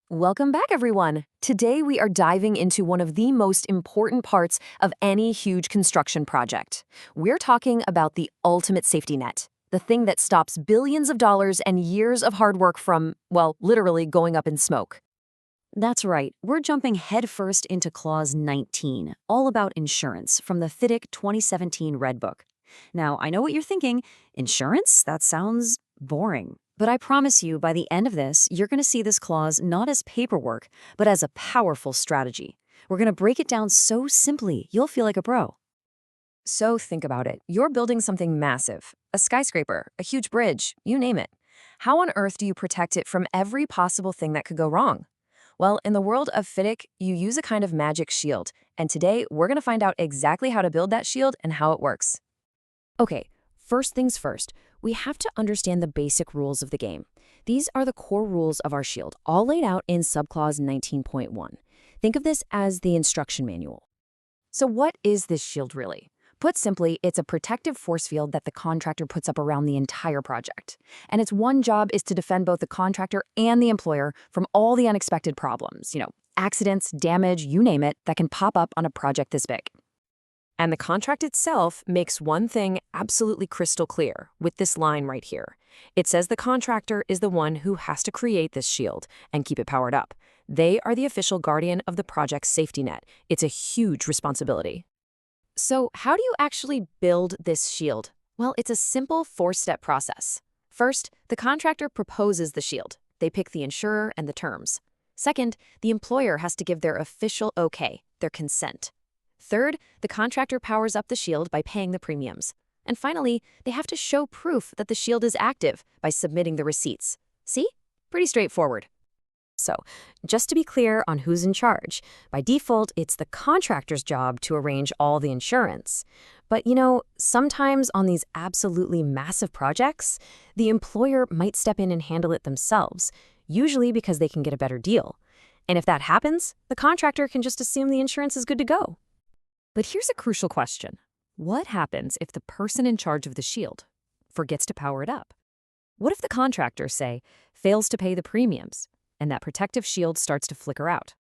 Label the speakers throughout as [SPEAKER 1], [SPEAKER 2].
[SPEAKER 1] Welcome back, everyone. Today, we are diving into one of the most important parts of any huge construction project. We're talking about the ultimate safety net, the thing that stops billions of dollars and years of hard work from, well, literally going up in smoke.
[SPEAKER 2] That's right. We're jumping headfirst into Clause 19, all about insurance, from the FIDIC 2017 Red Book. Now, I know what you're thinking. Insurance? That sounds boring. But I promise you, by the end of this, you're going to see this clause not as paperwork, but as a powerful strategy. We're going to break it down so simply, you'll feel like a pro.
[SPEAKER 1] So think about it. You're building something massive, a skyscraper, a huge bridge, you name it. How on earth do you protect it from every possible thing that could go wrong? Well, in the world of FIDIC, you use a kind of magic shield, and today we're going to find out exactly how to build that shield and how it works.
[SPEAKER 2] Okay, first things first, we have to understand the basic rules of the game. These are the core rules of our shield, all laid out in subclause 19.1. Think of this as the instruction manual.
[SPEAKER 1] So what is this shield really? Put simply, it's a protective force field that the contractor puts up around the entire project. And its one job is to defend both the contractor and the employer from all the unexpected problems, accidents, damage, you name it, that can pop up on a project this big. And the contract itself makes one thing absolutely crystal clear with this line right here. It says the contractor is the one who has to create this shield and keep it powered up. They are the official guardian of the project's safety net. It's a huge responsibility. So how do you actually build this shield? Well, it's a simple four-step process. First, the contractor proposes the shield. They pick the insurer and the terms. Second, the employer has to give their official okay, their consent. Third, the contractor powers up the shield by paying the premiums. And finally, they have to show proof that the shield is active by submitting the receipts. See? Pretty straightforward. So, just to be clear on who's in charge, by default, it's the contractor's job to arrange all the insurance. But sometimes on these absolutely massive projects, the employer might step in and handle it themselves, usually because they can get a better deal. And if that happens, the contractor can just assume the insurance is good to go. But here's a crucial question. What happens if the person in charge of the shield forgets to power it up? What if the contractor, say, fails to pay the premiums and that protective shield starts to flicker out?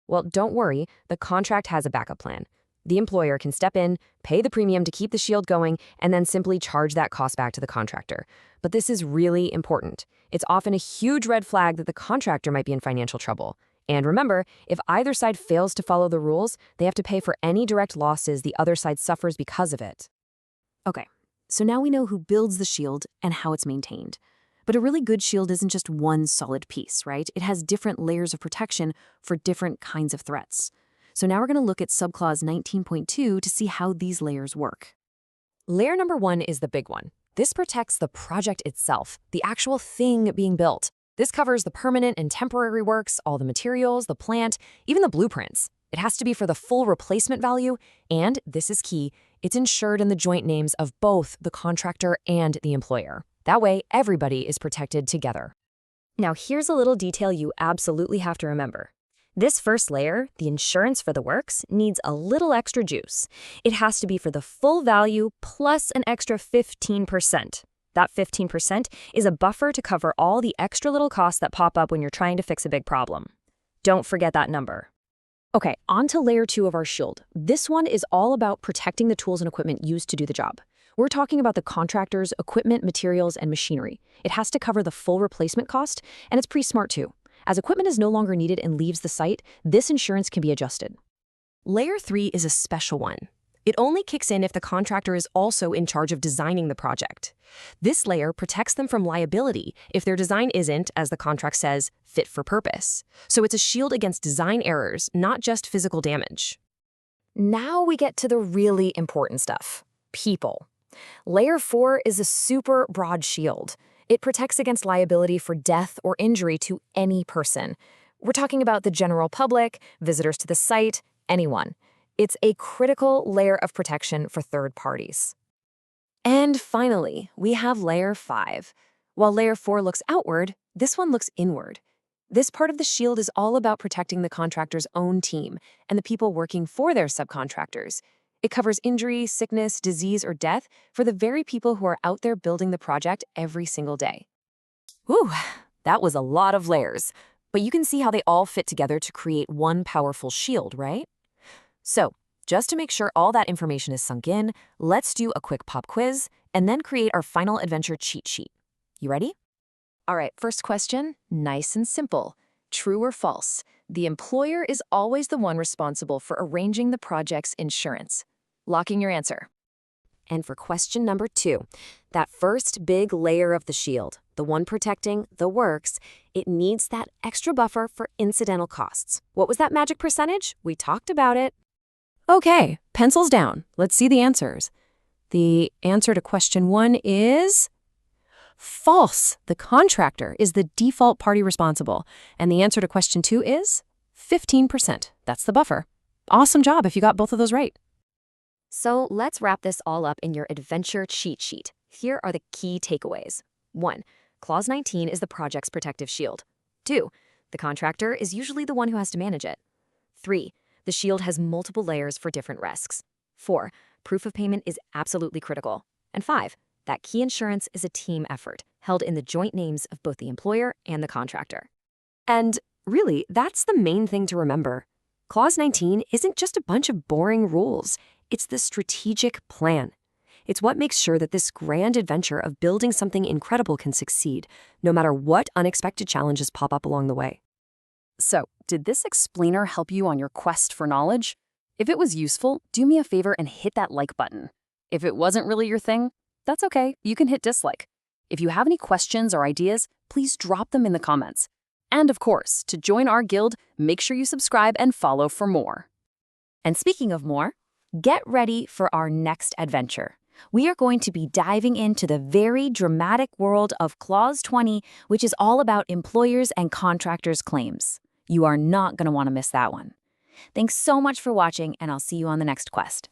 [SPEAKER 1] Well, don't worry, the contract has a backup plan. The employer can step in, pay the premium to keep the shield going, and then simply charge that cost back to the contractor. But this is really important. It's often a huge red flag that the contractor might be in financial trouble. And remember, if either side fails to follow the rules, they have to pay for any direct losses the other side suffers because of it. Okay, so now we know who builds the shield and how it's maintained. But a really good shield isn't just one solid piece, right? It has different layers of protection for different kinds of threats. So now we're going to look at subclause 19.2 to see how these layers work. Layer number 1 is the big one. This protects the project itself, the actual thing being built. This covers the permanent and temporary works, all the materials, the plant, even the blueprints. It has to be for the full replacement value, and, this is key, it's insured in the joint names of both the contractor and the employer. That way, everybody is protected together. Now, here's a little detail you absolutely have to remember. This first layer, the insurance for the works, needs a little extra juice. It has to be for the full value plus an extra 15%. That 15% is a buffer to cover all the extra little costs that pop up when you're trying to fix a big problem. Don't forget that number. Okay, on to layer 2 of our shield. This one is all about protecting the tools and equipment used to do the job. We're talking about the contractor's equipment, materials, and machinery. It has to cover the full replacement cost, and it's pretty smart too. As equipment is no longer needed and leaves the site, this insurance can be adjusted. Layer 3 is a special one. It only kicks in if the contractor is also in charge of designing the project. This layer protects them from liability if their design isn't, as the contract says, fit for purpose. So it's a shield against design errors, not just physical damage. Now we get to the really important stuff. People. Layer 4 is a super broad shield. It protects against liability for death or injury to any person. We're talking about the general public, visitors to the site, anyone. It's a critical layer of protection for third parties. And finally, we have layer 5. While layer 4 looks outward, this one looks inward. This part of the shield is all about protecting the contractor's own team and the people working for their subcontractors. It covers injury, sickness, disease, or death for the very people who are out there building the project every single day. Whew, that was a lot of layers. But you can see how they all fit together to create one powerful shield, right? So, just to make sure all that information is sunk in, let's do a quick pop quiz and then create our final adventure cheat sheet. You ready? All right, first question, nice and simple. True or false? The employer is always the one responsible for arranging the project's insurance. Lock in your answer.
[SPEAKER 2] And for question number 2, that first big layer of the shield, the one protecting the works, it needs that extra buffer for incidental costs. What was that magic percentage? We talked about it.
[SPEAKER 1] Okay, pencils down. Let's see the answers. The answer to question 1 is false. The contractor is the default party responsible. And the answer to question 2 is 15%. That's the buffer. Awesome job if you got both of those right.
[SPEAKER 2] So let's wrap this all up in your adventure cheat sheet. Here are the key takeaways. 1. Clause 19 is the project's protective shield. 2. The contractor is usually the one who has to manage it. 3. The shield has multiple layers for different risks. 4. Proof of payment is absolutely critical. And 5. That key insurance is a team effort, held in the joint names of both the employer and the contractor. And really, that's the main thing to remember. Clause 19 isn't just a bunch of boring rules. It's the strategic plan. It's what makes sure that this grand adventure of building something incredible can succeed, no matter what unexpected challenges pop up along the way.
[SPEAKER 1] So, did this explainer help you on your quest for knowledge? If it was useful, do me a favor and hit that like button. If it wasn't really your thing, that's okay, you can hit dislike. If you have any questions or ideas, please drop them in the comments. And of course, to join our guild, make sure you subscribe and follow for more. And speaking of more, get ready for our next adventure. We are going to be diving into the very dramatic world of Clause 20, which is all about employers and contractors' claims. You are not going to want to miss that one. Thanks so much for watching, and I'll see you on the next quest.